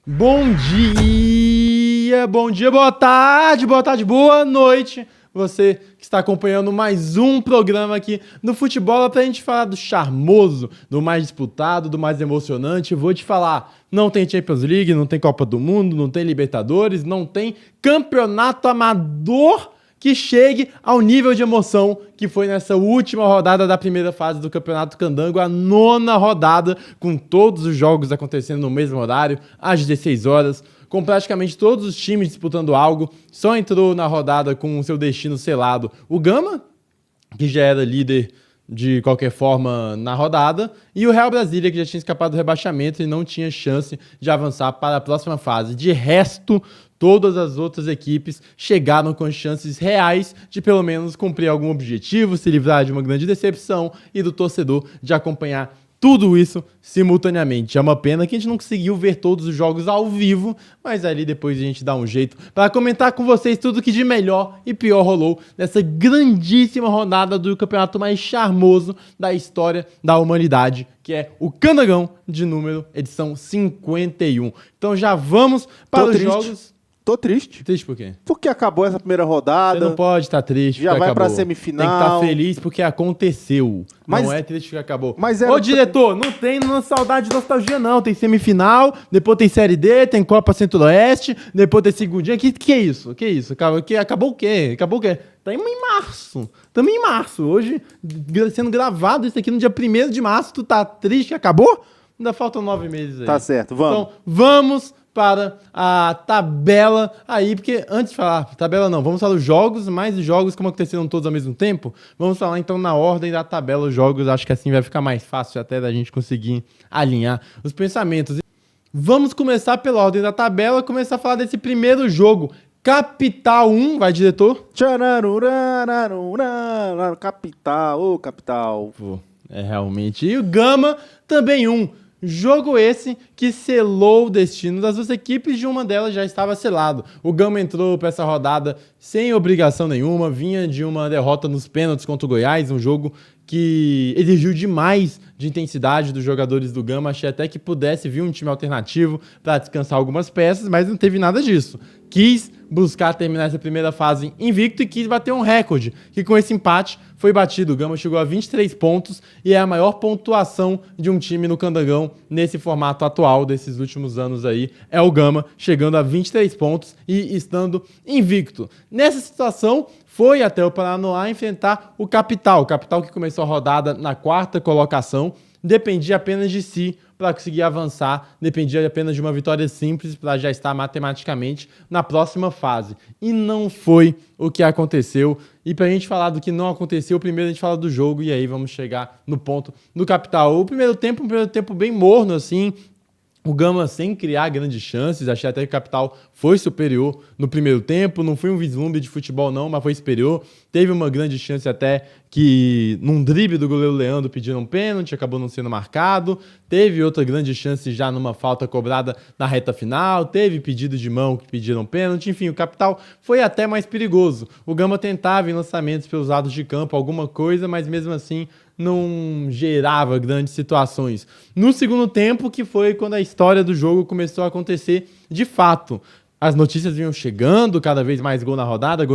Bom dia, boa tarde, boa noite. Você que está acompanhando mais um programa aqui no Futebola pra gente falar do charmoso, do mais disputado, do mais emocionante. Eu vou te falar, não tem Champions League, não tem Copa do Mundo, não tem Libertadores, não tem campeonato amador que chegue ao nível de emoção que foi nessa última rodada da primeira fase do Campeonato Candango, a 9ª rodada, com todos os jogos acontecendo no mesmo horário, às 16 horas, com praticamente todos os times disputando algo. Só entrou na rodada com o seu destino selado o Gama, que já era líder de qualquer forma na rodada, e o Real Brasília, que já tinha escapado do rebaixamento e não tinha chance de avançar para a próxima fase. De resto, todas as outras equipes chegaram com chances reais de pelo menos cumprir algum objetivo, se livrar de uma grande decepção e do torcedor de acompanhar tudo isso simultaneamente. É uma pena que a gente não conseguiu ver todos os jogos ao vivo, mas ali depois a gente dá um jeito para comentar com vocês tudo que de melhor e pior rolou nessa grandíssima rodada do campeonato mais charmoso da história da humanidade, que é o Candangão de número edição 51. Então já vamos para os jogos. Tô triste. Triste por quê? Porque acabou essa primeira rodada. Você não pode estar triste já porque vai acabou. pra semifinal. Tem que estar feliz porque aconteceu. Mas, não é triste porque acabou. Mas Ô, diretor, não tem saudade de nostalgia, não. Tem semifinal, depois tem Série D, tem Copa Centro-Oeste, depois tem segundinha. Que é isso? Que é isso? Acabou o quê? Acabou o quê? Estamos em março. Estamos em março. Hoje, sendo gravado isso aqui no dia 1º de março, tu tá triste que acabou? Ainda faltam 9 meses aí. Tá certo, vamos. Então, vamos para a tabela aí, porque antes de falar, tabela não, vamos falar os jogos, mais os jogos como aconteceram todos ao mesmo tempo, vamos falar então na ordem da tabela os jogos, acho que assim vai ficar mais fácil até da gente conseguir alinhar os pensamentos. Vamos começar pela ordem da tabela, começar a falar desse primeiro jogo, Capital 1, vai diretor? Capital, ô Capital. Pô, é realmente, e o Gama também 1. Jogo esse que selou o destino das duas equipes, de uma delas já estava selado. O Gama entrou para essa rodada sem obrigação nenhuma, vinha de uma derrota nos pênaltis contra o Goiás, um jogo que exigiu demais de intensidade dos jogadores do Gama. Achei até que pudesse vir um time alternativo para descansar algumas peças, mas não teve nada disso. Quis buscar terminar essa primeira fase invicto e quis bater um recorde, que com esse empate foi batido. O Gama chegou a 23 pontos e é a maior pontuação de um time no Candangão nesse formato atual desses últimos anos aí. É o Gama chegando a 23 pontos e estando invicto. Nessa situação, foi até o Paranoá enfrentar o Capital. O Capital que começou a rodada na 4ª colocação, dependia apenas de si para conseguir avançar, dependia apenas de uma vitória simples para já estar matematicamente na próxima fase. E não foi o que aconteceu. E para a gente falar do que não aconteceu, primeiro a gente fala do jogo e aí vamos chegar no ponto do Capital. O primeiro tempo bem morno, assim. O Gama sem criar grandes chances, achei até que o Capital foi superior no primeiro tempo, não foi um vislumbre de futebol não, mas foi superior. Teve uma grande chance até que num drible do goleiro Leandro pediram um pênalti, acabou não sendo marcado. Teve outra grande chance já numa falta cobrada na reta final, teve pedido de mão que pediram pênalti, enfim, o Capital foi até mais perigoso. O Gama tentava em lançamentos pelos lados de campo alguma coisa, mas mesmo assim não gerava grandes situações. No segundo tempo, que foi quando a história do jogo começou a acontecer de fato. As notícias vinham chegando, cada vez mais gol na rodada,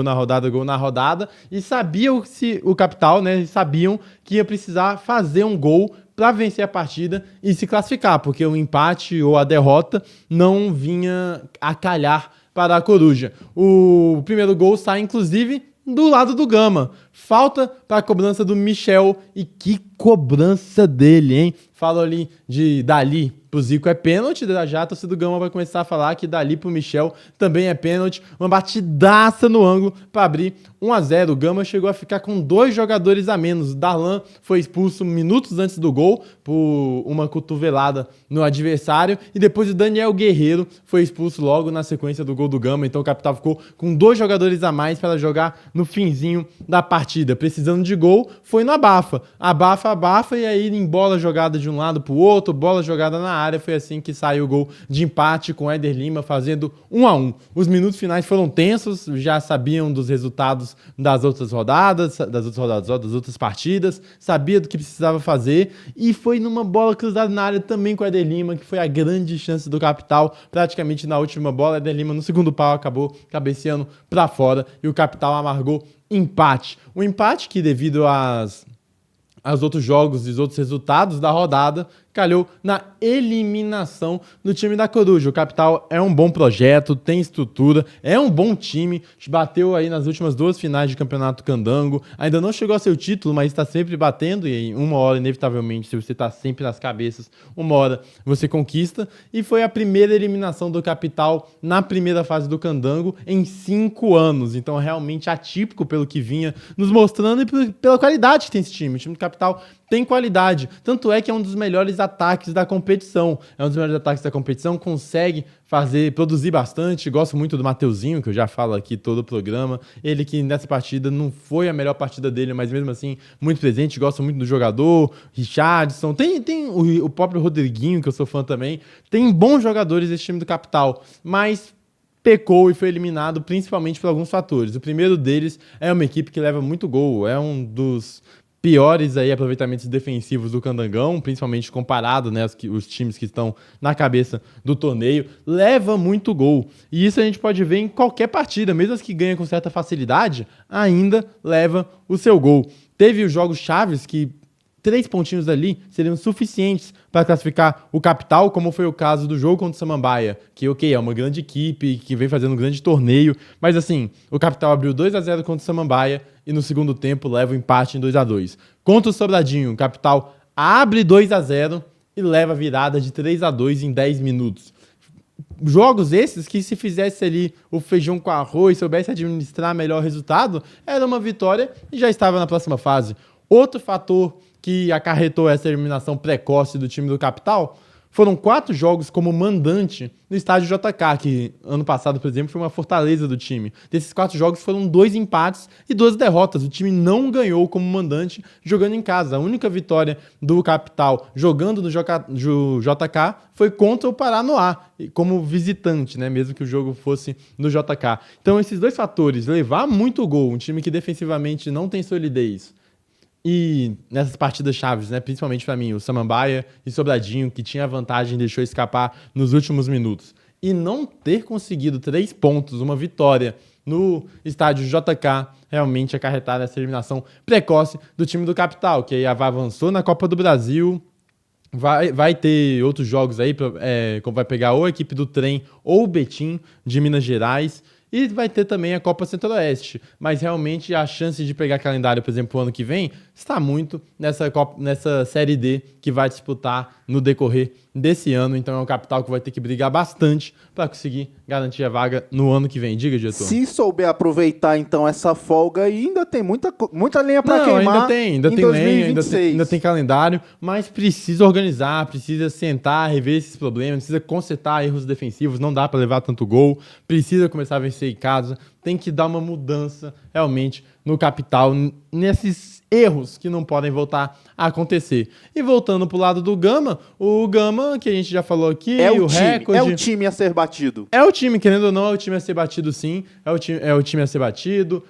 e sabiam o Capital, né, sabiam que ia precisar fazer um gol para vencer a partida e se classificar, porque o empate ou a derrota não vinha a calhar para a Coruja. O primeiro gol sai, inclusive, do lado do Gama. Falta para a cobrança do Michel. E que cobrança dele, hein? Falo ali de Dali pro Zico é pênalti, já a torcida do Gama vai começar a falar que Dali pro Michel também é pênalti. Uma batidaça no ângulo para abrir 1-0. O Gama chegou a ficar com 2 jogadores a menos. O Darlan foi expulso minutos antes do gol por uma cotovelada no adversário. E depois o Daniel Guerreiro foi expulso logo na sequência do gol do Gama. Então o Capital ficou com 2 jogadores a mais para jogar no finzinho da partida. Precisando de gol, foi no abafa. Abafa, e aí em bola jogada de um lado pro outro, bola jogada na área. Foi assim que saiu o gol de empate com o Éder Lima fazendo 1-1. Os minutos finais foram tensos, já sabiam dos resultados das outras rodadas, das outras partidas, sabia do que precisava fazer e foi numa bola cruzada na área também com o Éder Lima, que foi a grande chance do Capital, praticamente na última bola. Éder Lima no segundo pau acabou cabeceando para fora e o Capital amargou empate. Um empate que, devido aos outros jogos e os outros resultados da rodada, calhou na eliminação do time da Coruja. O Capital é um bom projeto, tem estrutura, é um bom time, bateu aí nas últimas 2 finais de campeonato candango, ainda não chegou a seu título, mas está sempre batendo e uma hora, inevitavelmente, se você está sempre nas cabeças, uma hora você conquista. E foi a primeira eliminação do Capital na primeira fase do candango em 5 anos, então é realmente atípico pelo que vinha nos mostrando e pela qualidade que tem esse time. O time do Capital tem qualidade, tanto é que é um dos melhores ataques da competição. Consegue produzir bastante. Gosto muito do Mateuzinho, que eu já falo aqui todo o programa. Ele que nessa partida não foi a melhor partida dele, mas mesmo assim muito presente. Gosto muito do jogador, Richardson. Tem o próprio Rodriguinho, que eu sou fã também. Tem bons jogadores desse time do Capital, mas pecou e foi eliminado principalmente por alguns fatores. O primeiro deles é uma equipe que leva muito gol, é um dos piores aí aproveitamentos defensivos do Candangão, principalmente comparado, né, os times que estão na cabeça do torneio, leva muito gol. E isso a gente pode ver em qualquer partida, mesmo as que ganham com certa facilidade, ainda leva o seu gol. Teve os jogos chaves que 3 pontinhos ali seriam suficientes para classificar o Capital, como foi o caso do jogo contra o Samambaia, que é uma grande equipe, que vem fazendo um grande torneio, mas assim, o Capital abriu 2-0 contra o Samambaia e no segundo tempo leva o empate em 2-2. Contra o Sobradinho, o Capital abre 2-0 e leva a virada de 3-2 em 10 minutos. Jogos esses que, se fizesse ali o feijão com arroz, soubesse administrar melhor o resultado, era uma vitória e já estava na próxima fase. Outro fator que acarretou essa eliminação precoce do time do Capital foram 4 jogos como mandante no estádio JK, que ano passado, por exemplo, foi uma fortaleza do time. Desses 4 jogos foram 2 empates e 2 derrotas. O time não ganhou como mandante jogando em casa. A única vitória do Capital jogando no JK foi contra o Paranoá, como visitante, né? Mesmo que o jogo fosse no JK. Então esses 2 fatores, levar muito gol, um time que defensivamente não tem solidez, e nessas partidas chaves, né, principalmente para mim, o Samambaia e Sobradinho, que tinha vantagem, deixou escapar nos últimos minutos. E não ter conseguido 3 pontos, uma vitória no estádio JK, realmente acarretaram essa eliminação precoce do time do Capital, que aí avançou na Copa do Brasil. Vai ter outros jogos aí, como vai pegar ou a equipe do Trem ou o Betim de Minas Gerais. E vai ter também a Copa Centro-Oeste. Mas realmente a chance de pegar calendário, por exemplo, o ano que vem, está muito nessa Série D que vai disputar no decorrer desse ano. Então é um Capital que vai ter que brigar bastante para conseguir garantir a vaga no ano que vem. Diga, diretor. Se souber aproveitar, então, essa folga, ainda tem muita lenha para queimar. Ainda tem lenha, ainda tem calendário, mas precisa organizar, precisa sentar, rever esses problemas, precisa consertar erros defensivos, não dá para levar tanto gol, precisa começar a vencer em casa, tem que dar uma mudança realmente no Capital, nesses erros que não podem voltar a acontecer. E voltando pro lado do Gama, o Gama, que a gente já falou aqui, recorde... É o time a ser batido. É o time, querendo ou não, é o time a ser batido, sim. É o time a ser batido.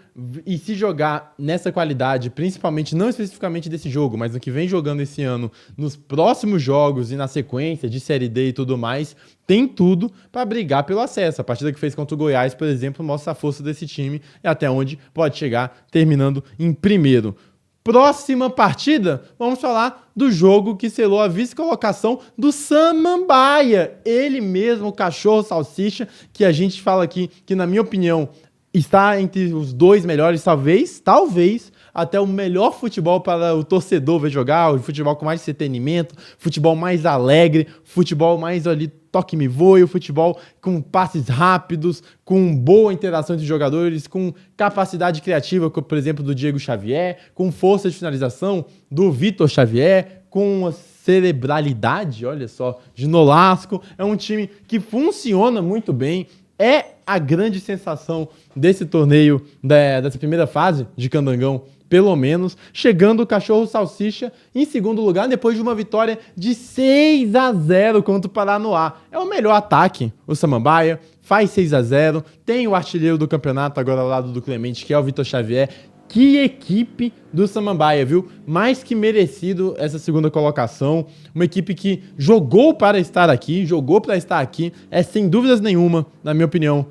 E se jogar nessa qualidade, principalmente, não especificamente desse jogo, mas no que vem jogando esse ano, nos próximos jogos e na sequência de Série D e tudo mais, tem tudo para brigar pelo acesso. A partida que fez contra o Goiás, por exemplo, mostra a força desse time e até onde pode chegar, terminando em primeiro. Próxima partida, vamos falar do jogo que selou a vice-colocação do Samambaia. Ele mesmo, o cachorro salsicha, que a gente fala aqui, que na minha opinião está entre os 2 melhores, talvez até o melhor futebol para o torcedor ver jogar, o futebol com mais entretenimento, futebol mais alegre, futebol mais ali toque-me voe, o futebol com passes rápidos, com boa interação entre jogadores, com capacidade criativa, como, por exemplo, do Diego Xavier, com força de finalização do Vitor Xavier, com a cerebralidade, olha só, de Nolasco. É um time que funciona muito bem, é a grande sensação desse torneio, dessa primeira fase de Candangão pelo menos, chegando o Cachorro Salsicha em segundo lugar, depois de uma vitória de 6-0 contra o Paranoá. É o melhor ataque, o Samambaia, faz 6-0, tem o artilheiro do campeonato agora ao lado do Clemente, que é o Vitor Xavier. Que equipe do Samambaia, viu? Mais que merecido essa segunda colocação. Uma equipe que jogou para estar aqui, é sem dúvidas nenhuma, na minha opinião,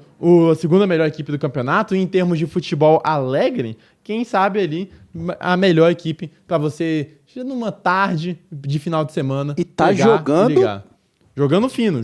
a segunda melhor equipe do campeonato. E em termos de futebol alegre, quem sabe ali a melhor equipe para você, numa tarde de final de semana, e tá jogando... Jogando fino.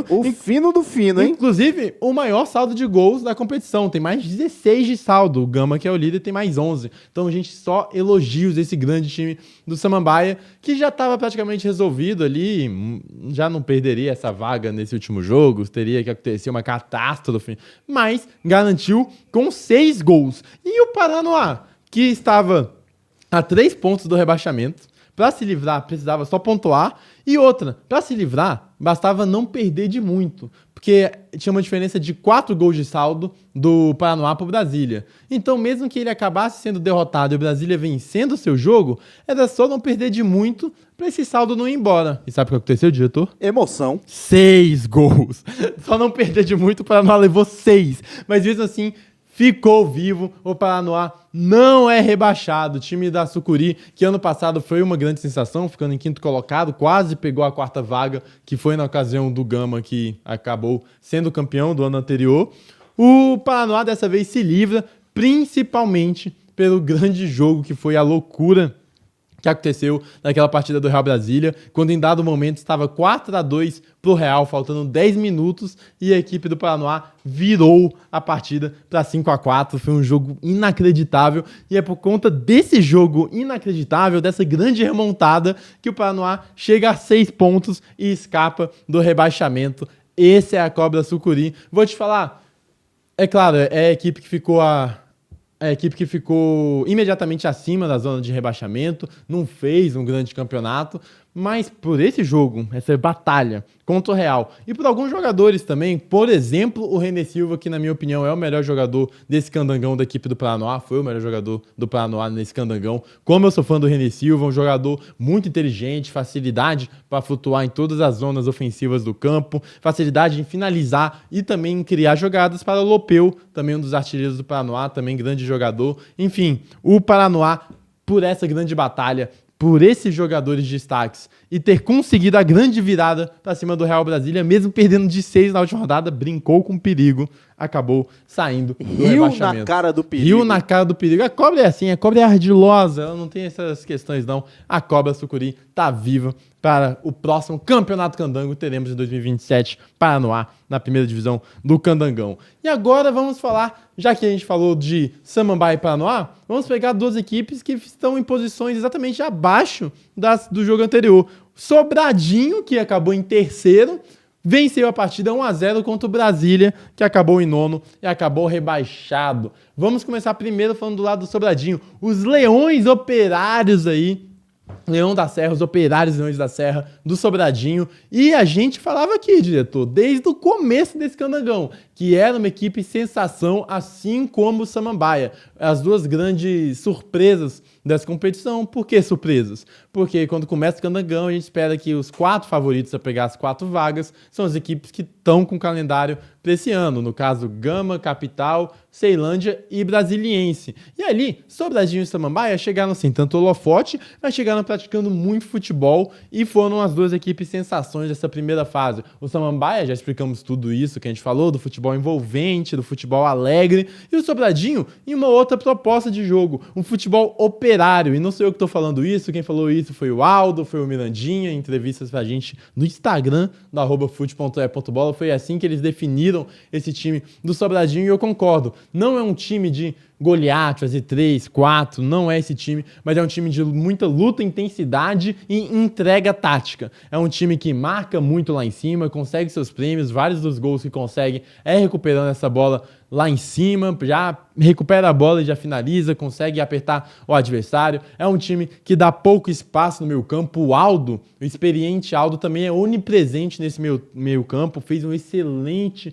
O fino do fino, hein? Inclusive, o maior saldo de gols da competição. Tem mais 16 de saldo. O Gama, que é o líder, tem mais 11. Então, gente, só elogios desse grande time do Samambaia, que já estava praticamente resolvido ali. Já não perderia essa vaga nesse último jogo. Teria que acontecer uma catástrofe. Mas garantiu com 6 gols. E o Paranoá, que estava a 3 pontos do rebaixamento, para se livrar, precisava só pontuar. E outra, para se livrar, bastava não perder de muito, porque tinha uma diferença de 4 gols de saldo do Paranoá para o Brasília. Então, mesmo que ele acabasse sendo derrotado e o Brasília vencendo o seu jogo, era só não perder de muito para esse saldo não ir embora. E sabe o que aconteceu, diretor? Emoção. 6 gols. Só não perder de muito, o Paranoá levou 6. Mas mesmo assim, ficou vivo. O Paranoá não é rebaixado. O time da Sucuri, que ano passado foi uma grande sensação, ficando em quinto colocado, quase pegou a 4ª vaga, que foi na ocasião do Gama, que acabou sendo campeão do ano anterior. O Paranoá dessa vez se livra, principalmente pelo grande jogo que foi a loucura que aconteceu naquela partida do Real Brasília, quando em dado momento estava 4-2 pro Real, faltando 10 minutos, e a equipe do Paranoá virou a partida para 5-4. Foi um jogo inacreditável, e é por conta desse jogo inacreditável, dessa grande remontada, que o Paranoá chega a 6 pontos e escapa do rebaixamento. Essa é a Cobra Sucuri. Vou te falar, é claro, é a equipe que ficou imediatamente acima da zona de rebaixamento, não fez um grande campeonato, mas por esse jogo, essa batalha contra o Real, e por alguns jogadores também, por exemplo, o René Silva, que na minha opinião é o melhor jogador desse candangão da equipe do Paranoá, foi o melhor jogador do Paranoá nesse candangão. Como eu sou fã do René Silva, um jogador muito inteligente, facilidade para flutuar em todas as zonas ofensivas do campo, facilidade em finalizar e também em criar jogadas para o Lopeu, também um dos artilheiros do Paranoá, também grande jogador. Enfim, o Paranoá, por essa grande batalha, por esses jogadores de destaques e ter conseguido a grande virada para cima do Real Brasília, mesmo perdendo de 6 na última rodada, brincou com o perigo, acabou saindo do rebaixamento. Riu na cara do perigo. Riu na cara do perigo. A cobra é assim, a cobra é ardilosa, ela não tem essas questões não. A Cobra Sucuri tá viva para o próximo Campeonato Candango, teremos em 2027 Paranoá na primeira divisão do Candangão. E agora vamos falar, já que a gente falou de Samambaia e Paranoá, vamos pegar 2 equipes que estão em posições exatamente abaixo do jogo anterior. Sobradinho, que acabou em terceiro, venceu a partida 1-0 contra o Brasília, que acabou em nono e acabou rebaixado. Vamos começar primeiro falando do lado do Sobradinho. Os Leões Operários aí, Leão da Serra, os Operários Leões da Serra do Sobradinho. E a gente falava aqui, diretor, desde o começo desse Candangão, que era uma equipe sensação, assim como o Samambaia. As 2 grandes surpresas dessa competição. Por que surpresas? Porque quando começa o Candangão, a gente espera que os 4 favoritos a pegar as 4 vagas são as equipes que estão com calendário para esse ano. No caso, Gama, Capital, Ceilândia e Brasiliense. E ali, Sobradinho e Samambaia chegaram sem tanto holofote, mas chegaram praticando muito futebol e foram as 2 equipes sensações dessa primeira fase. O Samambaia, já explicamos tudo isso que a gente falou, do futebol envolvente, do futebol alegre, e o Sobradinho em uma outra proposta de jogo, um futebol operário. E não sou eu que estou falando isso, quem falou isso foi o Aldo, foi o Mirandinha, em entrevistas pra gente no Instagram, do @fute.e.bola. Foi assim que eles definiram esse time do Sobradinho, e eu concordo. Não é um time de golear, fazer 3, 4, não é esse time, mas é um time de muita luta, intensidade e entrega tática. É um time que marca muito lá em cima, consegue seus prêmios, vários dos gols que consegue é recuperando essa bola lá em cima, já recupera a bola e já finaliza, consegue apertar o adversário. É um time que dá pouco espaço no meio campo. O Aldo, o experiente Aldo, também é onipresente nesse meio campo, fez uma excelente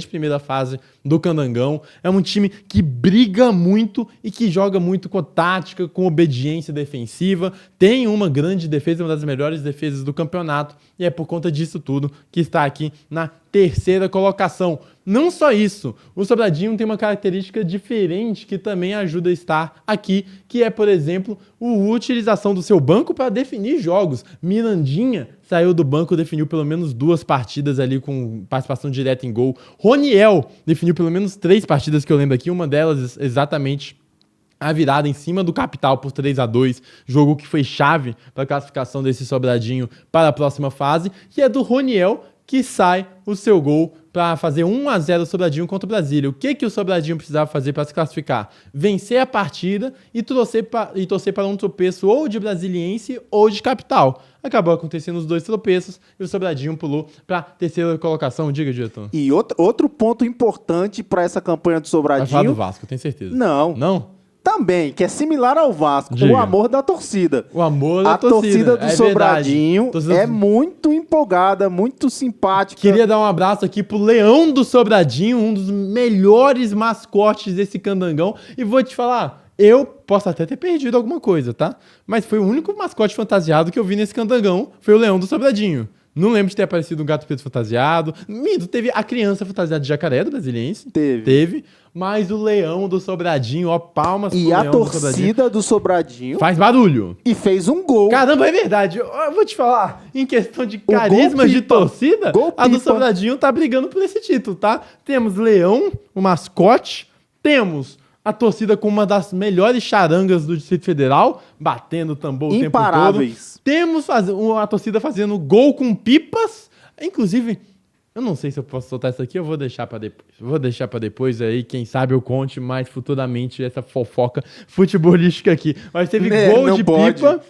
primeira fase do Candangão. É um time que briga muito e que joga muito com tática, com obediência defensiva. Tem uma grande defesa, uma das melhores defesas do campeonato, e é por conta disso tudo que está aqui na terceira colocação. Não só isso, o Sobradinho tem uma característica diferente que também ajuda a estar aqui, que é, por exemplo, a utilização do seu banco para definir jogos. Mirandinha saiu do banco, definiu pelo menos 2 partidas ali com participação direta em gol. Roniel definiu pelo menos 3 partidas que eu lembro aqui, uma delas exatamente a virada em cima do Capital por 3-2, jogo que foi chave para a classificação desse Sobradinho para a próxima fase, e é do Roniel que sai o seu gol para fazer 1-0 Sobradinho contra o Brasília. O que o Sobradinho precisava fazer para se classificar? Vencer a partida e torcer para um tropeço ou de Brasiliense ou de Capital. Acabou acontecendo os 2 tropeços e o Sobradinho pulou para a terceira colocação. Diga, diretor. E outro ponto importante para essa campanha do Sobradinho... Vai falar do Vasco, tenho certeza. Não. Não? Também, que é similar ao Vasco, Diga. o amor da torcida. O amor da torcida. A torcida do Sobradinho é muito empolgada, muito simpática. Queria dar um abraço aqui pro Leão do Sobradinho, um dos melhores mascotes desse Candangão. E vou te falar, eu posso até ter perdido alguma coisa, tá? Mas foi o único mascote fantasiado que eu vi nesse Candangão, foi o Leão do Sobradinho. Não lembro de ter aparecido um gato preto fantasiado. Teve a criança fantasiada de jacaré do Brasiliense. Teve. Mas o Leão do Sobradinho, ó, palmas pro Leão do Sobradinho. E a torcida do Sobradinho... faz barulho. E fez um gol. Caramba, é verdade. Eu vou te falar, em questão de carisma de torcida, a do Sobradinho tá brigando por esse título, tá? Temos Leão, o mascote. Temos a torcida com uma das melhores charangas do Distrito Federal, batendo o tambor o tempo todo. Imparáveis. Temos a torcida fazendo gol com pipas. Inclusive, eu não sei se eu posso soltar isso aqui, eu vou deixar pra depois. Vou deixar pra depois aí, quem sabe eu conte mais futuramente essa fofoca futebolística aqui. Mas teve gol de pipa,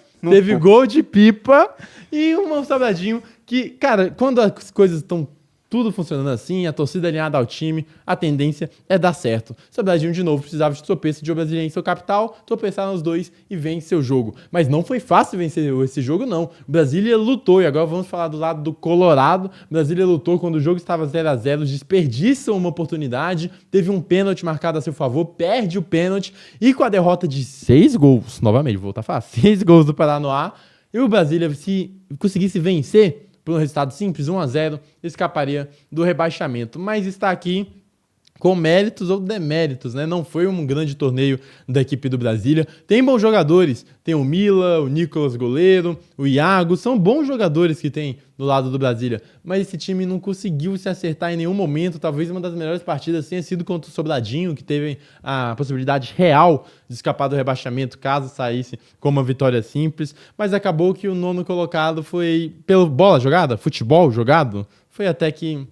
gol de pipa e um Sobradinho que, cara, quando as coisas estão tudo funcionando assim, a torcida alinhada ao time, a tendência é dar certo. Sobradinho, de novo, precisava de tropeço de Brasiliense ou Capital, tropeçaram os 2 e vence o jogo. Mas não foi fácil vencer esse jogo, não. Brasília lutou, e agora vamos falar do lado do Colorado. Brasília lutou quando o jogo estava 0-0, desperdiça uma oportunidade, teve um pênalti marcado a seu favor, perde o pênalti, e com a derrota de 6 gols, novamente, vou voltar a falar, 6 gols do Paranoá, e o Brasília, se conseguisse vencer por um resultado simples, 1-0, escaparia do rebaixamento. Mas está aqui com méritos ou deméritos, né? Não foi um grande torneio da equipe do Brasília. Tem bons jogadores, tem o Mila, o Nicolas goleiro, o Iago, são bons jogadores que tem do lado do Brasília, mas esse time não conseguiu se acertar em nenhum momento. Talvez uma das melhores partidas tenha sido contra o Sobradinho, que teve a possibilidade real de escapar do rebaixamento caso saísse com uma vitória simples, mas acabou que o 9º colocado foi pelo bola jogada, futebol jogado, foi até que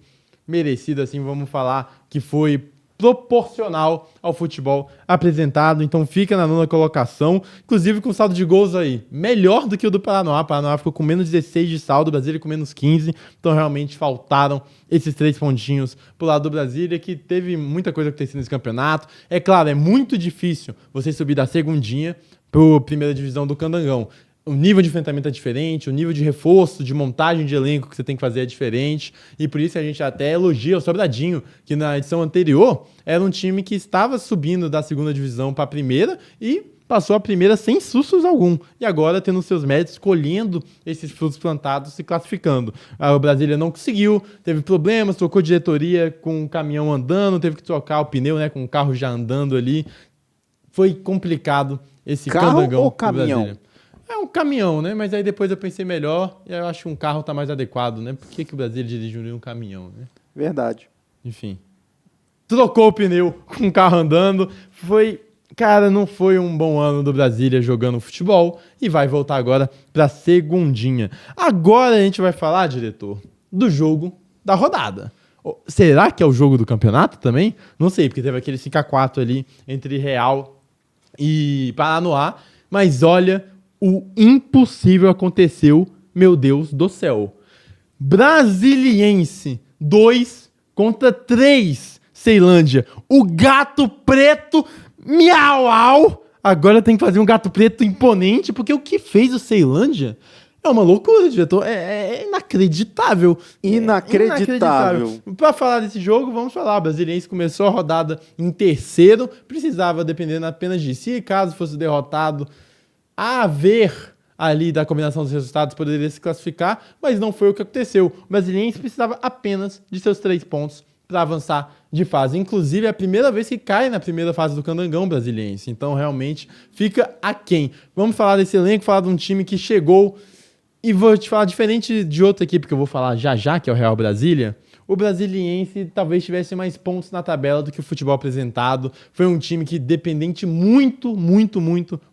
merecido, assim, vamos falar que foi proporcional ao futebol apresentado, então fica na 9ª colocação, inclusive com saldo de gols aí, melhor do que o do Paranoá. O Paranoá ficou com menos 16 de saldo, o Brasília com menos 15, então realmente faltaram esses 3 pontinhos pro lado do Brasília, que teve muita coisa acontecendo nesse campeonato. É claro, é muito difícil você subir da segundinha pro primeira divisão do Candangão. O nível de enfrentamento é diferente, o nível de reforço, de montagem de elenco que você tem que fazer é diferente, e por isso a gente até elogia o Sobradinho, que na edição anterior era um time que estava subindo da 2ª divisão para a primeira e passou a primeira sem sustos algum, e agora tendo seus méritos, colhendo esses frutos plantados, se classificando. O Brasília não conseguiu, teve problemas, trocou diretoria com o caminhão andando, teve que trocar o pneu, né, com o carro já andando ali. Foi complicado esse Candangão ou caminhão? Brasília. É um caminhão, né? Mas aí depois eu pensei melhor e eu acho que um carro tá mais adequado, né? Por que o Brasília dirigiu um caminhão, né? Verdade. Enfim. Trocou o pneu com o carro andando. Cara, não foi um bom ano do Brasília jogando futebol e vai voltar agora pra segundinha. Agora a gente vai falar, diretor, do jogo da rodada. Será que é o jogo do campeonato também? Não sei, porque teve aquele 5-4 ali entre Real e Paranoá. Mas olha, o impossível aconteceu, meu Deus do céu. Brasiliense 2 contra 3 Ceilândia, o gato preto, miau-au. Agora tem que fazer um gato preto imponente, porque o que fez o Ceilândia é uma loucura, diretor. É inacreditável. Inacreditável. Para falar desse jogo, vamos falar. O Brasiliense começou a rodada em terceiro, precisava depender apenas de si, caso fosse derrotado, a ver ali da combinação dos resultados poderia se classificar, mas não foi o que aconteceu. O Brasiliense precisava apenas de seus 3 pontos para avançar de fase. Inclusive, é a primeira vez que cai na primeira fase do Candangão Brasiliense. Então, realmente, fica aquém. Vamos falar desse elenco, falar de um time que chegou. E vou te falar, diferente de outra equipe que eu vou falar já, que é o Real Brasília, o Brasiliense talvez tivesse mais pontos na tabela do que o futebol apresentado. Foi um time que dependente muito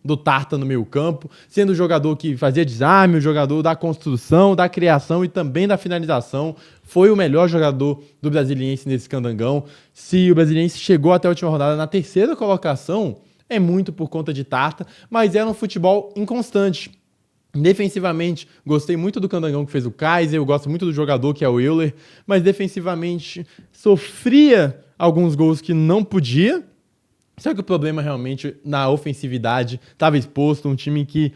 do Tarta no meio campo, sendo o jogador que fazia desarme, o jogador da construção, da criação e também da finalização. Foi o melhor jogador do Brasiliense nesse Candangão. Se o Brasiliense chegou até a última rodada na terceira colocação, é muito por conta de Tarta, mas era um futebol inconstante. Defensivamente, gostei muito do Candangão que fez o Kaiser, eu gosto muito do jogador que é o Euler, mas defensivamente sofria alguns gols que não podia. Só que o problema realmente na ofensividade estava exposto, um time que,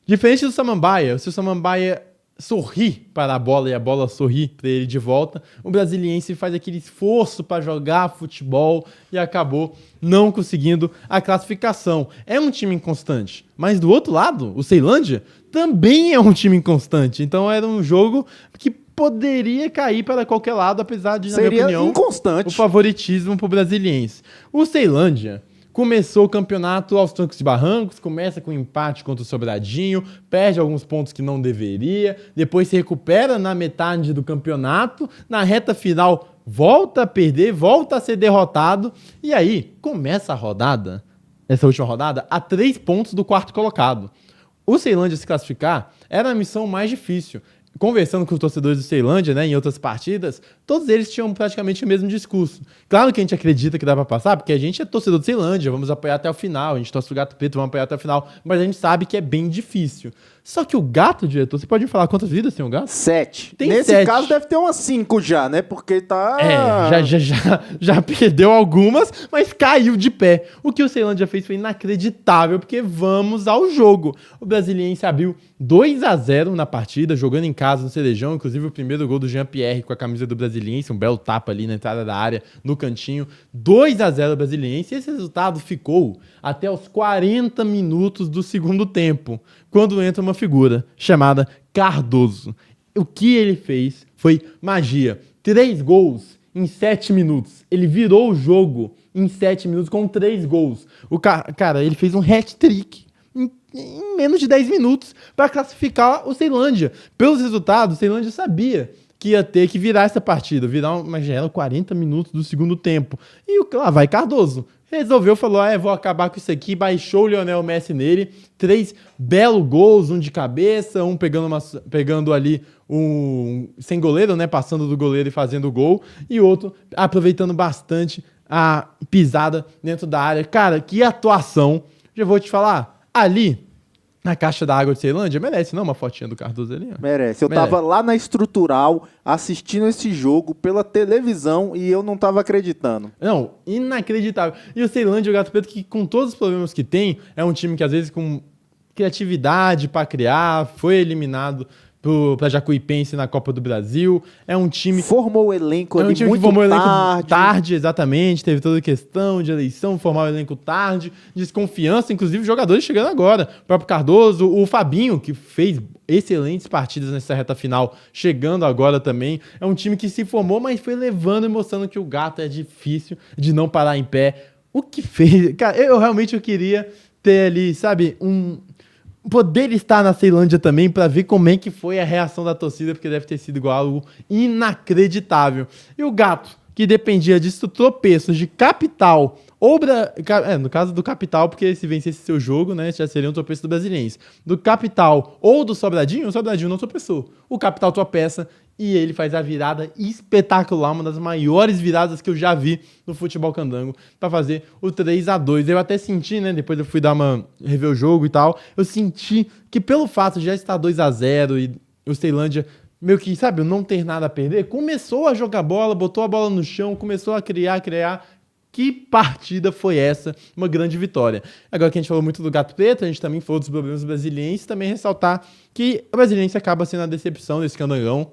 diferente do Samambaia, se o Samambaia sorri para a bola e a bola sorri para ele de volta, o Brasiliense faz aquele esforço para jogar futebol e acabou não conseguindo a classificação. É um time inconstante, mas do outro lado, o Ceilândia também é um time inconstante, então era um jogo que poderia cair para qualquer lado, apesar de, na minha opinião, inconstante. O favoritismo para o Brasiliense. O Ceilândia começou o campeonato aos trancos e barrancos, começa com um empate contra o Sobradinho, perde alguns pontos que não deveria, depois se recupera na metade do campeonato, na reta final volta a perder, volta a ser derrotado, e aí começa a rodada, essa última rodada, a 3 pontos do quarto colocado. O Ceilândia se classificar era a missão mais difícil. Conversando com os torcedores do Ceilândia, né, em outras partidas, todos eles tinham praticamente o mesmo discurso. Claro que a gente acredita que dá pra passar, porque a gente é torcedor do Ceilândia, vamos apoiar até o final, a gente torce o Gato Preto, vamos apoiar até o final, mas a gente sabe que é bem difícil. Só que o Gato, diretor, você pode me falar quantas vidas tem o Gato? 7. Tem Nesse 7. caso deve ter umas 5 já, né? Porque tá... Já perdeu algumas, mas caiu de pé. O que o Ceilândia fez foi inacreditável, porque vamos ao jogo. O Brasiliense abriu 2-0 na partida, jogando em casa no Cerejão, inclusive o primeiro gol do Jean-Pierre com a camisa do Brasiliense, um belo tapa ali na entrada da área, no cantinho. 2-0 Brasiliense, e esse resultado ficou até os 40 minutos do segundo tempo, quando entra uma figura chamada Cardoso. O que ele fez foi magia. 3 gols em 7 minutos. Ele virou o jogo em 7 minutos com 3 gols. Cara, ele fez um hat-trick em menos de 10 minutos para classificar o Ceilândia. Pelos resultados, o Ceilândia sabia que ia ter que virar essa partida, mas já era 40 minutos do segundo tempo. E lá vai Cardoso. Resolveu, falou, vou acabar com isso aqui, baixou o Lionel Messi nele, 3 belos gols, um de cabeça, um pegando ali um sem goleiro, né, passando do goleiro e fazendo o gol, e outro aproveitando bastante a pisada dentro da área. Cara, que atuação, já vou te falar, ali na caixa da água de Ceilândia, merece, não? Uma fotinha do Cardoso ali? Ó. Merece. Eu tava lá na Estrutural assistindo esse jogo pela televisão e eu não tava acreditando. Não, inacreditável. E o Ceilândia, o Gato Preto, que com todos os problemas que tem, é um time que às vezes com criatividade para criar, foi eliminado para Jacuipense na Copa do Brasil. É um time... Formou o elenco ali time muito que formou tarde. Tarde, exatamente. Teve toda a questão de eleição, formar o elenco tarde, desconfiança, inclusive jogadores chegando agora. O próprio Cardoso, o Fabinho, que fez excelentes partidas nessa reta final, chegando agora também. É um time que se formou, mas foi levando e mostrando que o Gato é difícil de não parar em pé. O que fez... Cara, eu realmente queria ter ali, sabe, poder estar na Ceilândia também para ver como é que foi a reação da torcida, porque deve ter sido igual algo inacreditável. E o Gato, que dependia disso, tropeços de Capital, no caso do Capital, porque se vencesse seu jogo, né, já seria um tropeço do Brasiliense. Do Capital ou do Sobradinho, o Sobradinho não tropeçou. O Capital tropeça e ele faz a virada espetacular, uma das maiores viradas que eu já vi no futebol candango, para fazer o 3-2. Eu até senti, né, depois eu fui rever o jogo e tal, eu senti que pelo fato de já estar 2-0 e o Ceilândia meio que, sabe, não ter nada a perder, começou a jogar bola, botou a bola no chão, começou a criar. Que partida foi essa? Uma grande vitória. Agora que a gente falou muito do Gato Preto, a gente também falou dos problemas brasilienses, também ressaltar que o Brasiliense acaba sendo a decepção desse Candangão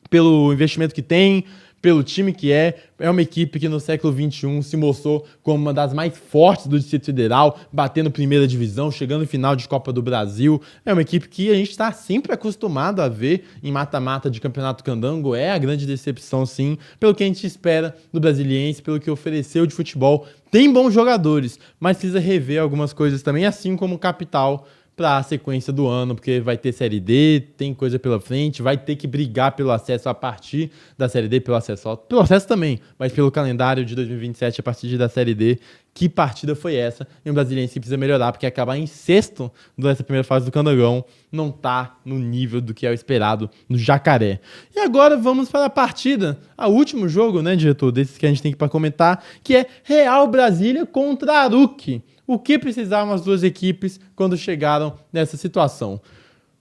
pelo investimento que tem, pelo time que é uma equipe que no século XXI se mostrou como uma das mais fortes do Distrito Federal, batendo primeira divisão, chegando em final de Copa do Brasil. É uma equipe que a gente está sempre acostumado a ver em mata-mata de Campeonato Candango. É a grande decepção, sim, pelo que a gente espera do Brasiliense, pelo que ofereceu de futebol. Tem bons jogadores, mas precisa rever algumas coisas também, assim como o Capital, para a sequência do ano, porque vai ter Série D, tem coisa pela frente, vai ter que brigar pelo acesso a partir da Série D, pelo acesso também, mas pelo calendário de 2027 a partir da Série D. Que partida foi essa? E o Brasiliense precisa melhorar, porque acabar em sexto nessa primeira fase do Candangão não tá no nível do que é o esperado no Jacaré. E agora vamos para a partida, o último jogo, né, diretor, desses que a gente tem para comentar, que é Real Brasília contra Aruki. O que precisavam as duas equipes quando chegaram nessa situação?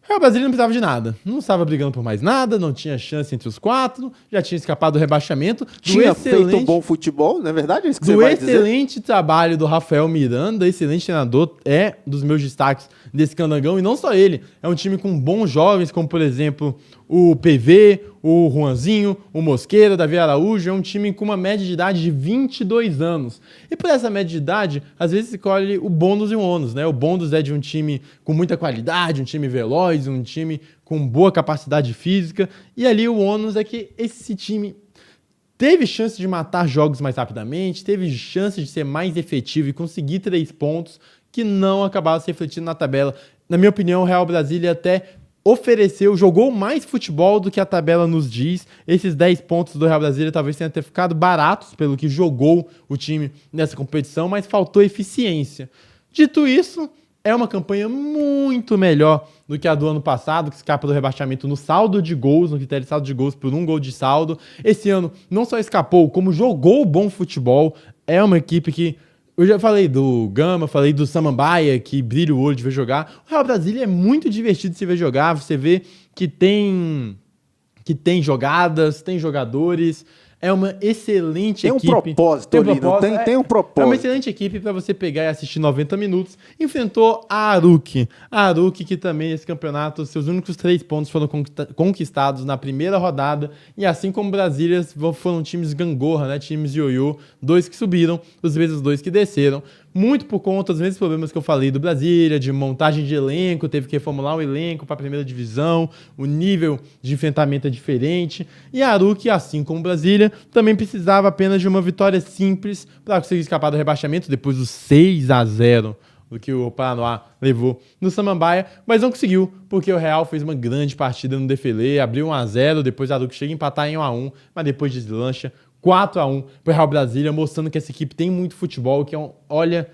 O Real Brasília não precisava de nada. Não estava brigando por mais nada, não tinha chance entre os quatro, já tinha escapado do rebaixamento. Tinha feito um bom futebol, não é verdade? É isso que você vai dizer? Do excelente trabalho do Rafael Miranda, excelente treinador, é dos meus destaques desse Candangão, e não só ele. É um time com bons jovens, como por exemplo o PV, o Juanzinho, o Mosqueira, Davi Araújo. É um time com uma média de idade de 22 anos. E por essa média de idade, às vezes se colhe o bônus e o ônus, né? O bônus é de um time com muita qualidade, um time veloz, um time com boa capacidade física. E ali o ônus é que esse time teve chance de matar jogos mais rapidamente, teve chance de ser mais efetivo e conseguir 3 pontos que não acabaram se refletindo na tabela. Na minha opinião, o Real Brasília até jogou mais futebol do que a tabela nos diz. Esses 10 pontos do Real Brasília talvez tenham ter ficado baratos pelo que jogou o time nessa competição, mas faltou eficiência. Dito isso, é uma campanha muito melhor do que a do ano passado, que escapa do rebaixamento no saldo de gols, no critério de saldo de gols por 1 gol de saldo. Esse ano não só escapou, como jogou bom futebol. É uma equipe que... Eu já falei do Gama, falei do Samambaia, que brilha o olho de ver jogar. O Real Brasília é muito divertido de se ver jogar. Você vê que tem jogadas, tem jogadores. É uma excelente equipe. Tem um propósito ali, tem um propósito. É uma excelente equipe para você pegar e assistir 90 minutos. Enfrentou a Aruki. A Aruki, que também nesse campeonato, seus únicos 3 pontos foram conquistados na primeira rodada. E assim como Brasília, foram times gangorra, né? Times ioiô. 2 que subiram, os mesmos 2 que desceram. Muito por conta dos mesmos problemas que eu falei do Brasília, de montagem de elenco, teve que reformular o elenco para a primeira divisão, o nível de enfrentamento é diferente. E a Aruki, assim como Brasília, também precisava apenas de uma vitória simples para conseguir escapar do rebaixamento, depois do 6-0 do que o Paranoá levou no Samambaia, mas não conseguiu, porque o Real fez uma grande partida no Defele, abriu 1-0, depois a Aruki chega a empatar em 1-1, mas depois deslancha 4-1 para o Real Brasília, mostrando que essa equipe tem muito futebol, que olha,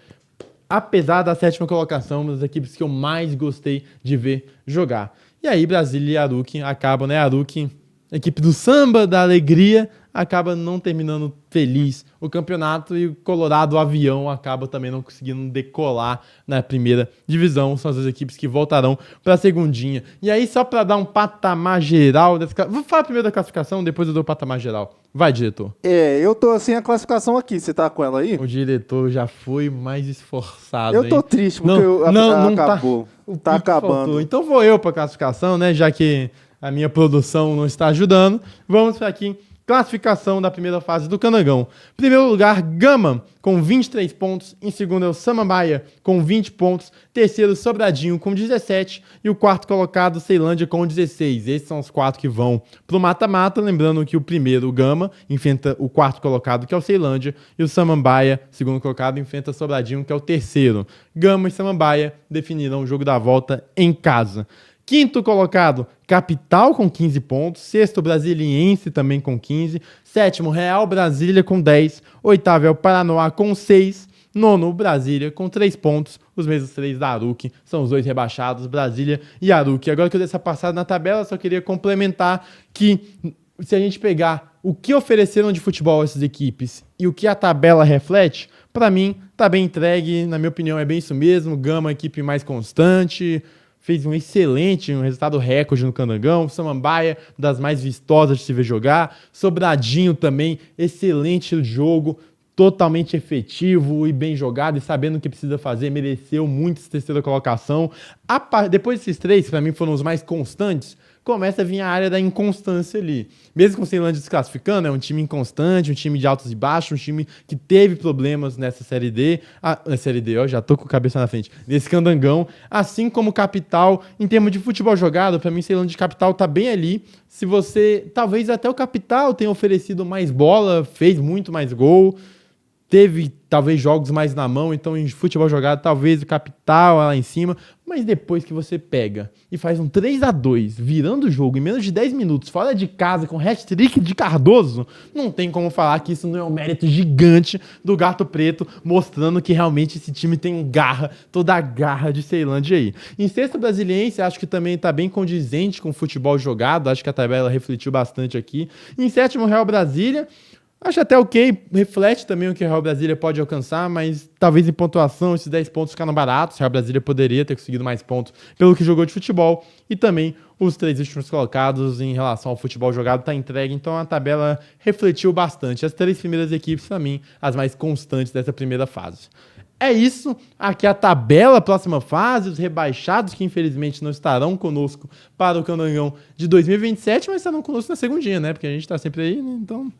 apesar da 7ª colocação, uma das equipes que eu mais gostei de ver jogar. E aí Brasília e Aruki acabam, né? Aruki, equipe do samba, da alegria, acaba não terminando feliz o campeonato, e o Colorado, o avião, acaba também não conseguindo decolar na primeira divisão. São as duas equipes que voltarão para a segundinha. E aí, só para dar um patamar geral, vou falar primeiro da classificação, depois eu dou o patamar geral. Vai, diretor. Eu tô sem a classificação aqui, você tá com ela aí? O diretor já foi mais esforçado. Eu tô triste porque não acabou. Tá acabando. Faltou. Então vou eu para a classificação, né? Já que a minha produção não está ajudando. Vamos para aqui. Classificação da primeira fase do Candangão. Primeiro lugar, Gama, com 23 pontos. Em segundo é o Samambaia, com 20 pontos. Terceiro, Sobradinho, com 17. E o quarto colocado, Ceilândia, com 16. Esses são os 4 que vão pro mata-mata. Lembrando que o primeiro, o Gama, enfrenta o quarto colocado, que é o Ceilândia. E o Samambaia, segundo colocado, enfrenta Sobradinho, que é o terceiro. Gama e Samambaia definirão o jogo da volta em casa. Quinto colocado, Capital com 15 pontos. Sexto, Brasiliense também com 15. Sétimo, Real Brasília com 10. Oitavo é o Paranoá com 6. Nono, Brasília com 3 pontos. Os mesmos 3 da Aruki. São os 2 rebaixados, Brasília e Aruki. Agora que eu dei essa passada na tabela, só queria complementar que se a gente pegar o que ofereceram de futebol essas equipes e o que a tabela reflete, para mim tá bem entregue. Na minha opinião é bem isso mesmo. Gama, equipe mais constante, fez um resultado recorde no Candangão. Samambaia, das mais vistosas de se ver jogar. Sobradinho também, excelente jogo, totalmente efetivo e bem jogado e sabendo o que precisa fazer, mereceu muito essa terceira colocação. Depois desses três, para mim, foram os mais constantes, começa a vir a área da inconstância ali. Mesmo com o Ceilândia desclassificando, é um time inconstante, um time de altos e baixos, um time que teve problemas nessa Série D. Na Série D, ó, já tô com a cabeça na frente. Nesse Candangão, assim como Capital, em termos de futebol jogado, para mim, Ceilândia de Capital tá bem ali. Se você, talvez até o Capital tenha oferecido mais bola, fez muito mais gol, teve talvez jogos mais na mão, então em futebol jogado talvez o Capital lá em cima, mas depois que você pega e faz um 3-2, virando o jogo em menos de 10 minutos, fora de casa, com hat-trick de Cardoso, não tem como falar que isso não é um mérito gigante do Gato Preto, mostrando que realmente esse time tem garra, toda a garra de Ceilândia aí. Em sexto brasiliense, acho que também está bem condizente com o futebol jogado, acho que a tabela refletiu bastante aqui. Em sétimo, Real Brasília, acho até ok, reflete também o que o Real Brasília pode alcançar, mas talvez em pontuação esses 10 pontos ficaram baratos. O Real Brasília poderia ter conseguido mais pontos pelo que jogou de futebol. E também os três últimos colocados em relação ao futebol jogado está entregue, então a tabela refletiu bastante. As três primeiras equipes, para mim, as mais constantes dessa primeira fase. É isso, aqui a tabela, próxima fase, os rebaixados que infelizmente não estarão conosco para o Candangão de 2027, mas estarão conosco na segundinha, né? Porque a gente está sempre aí, né? Então...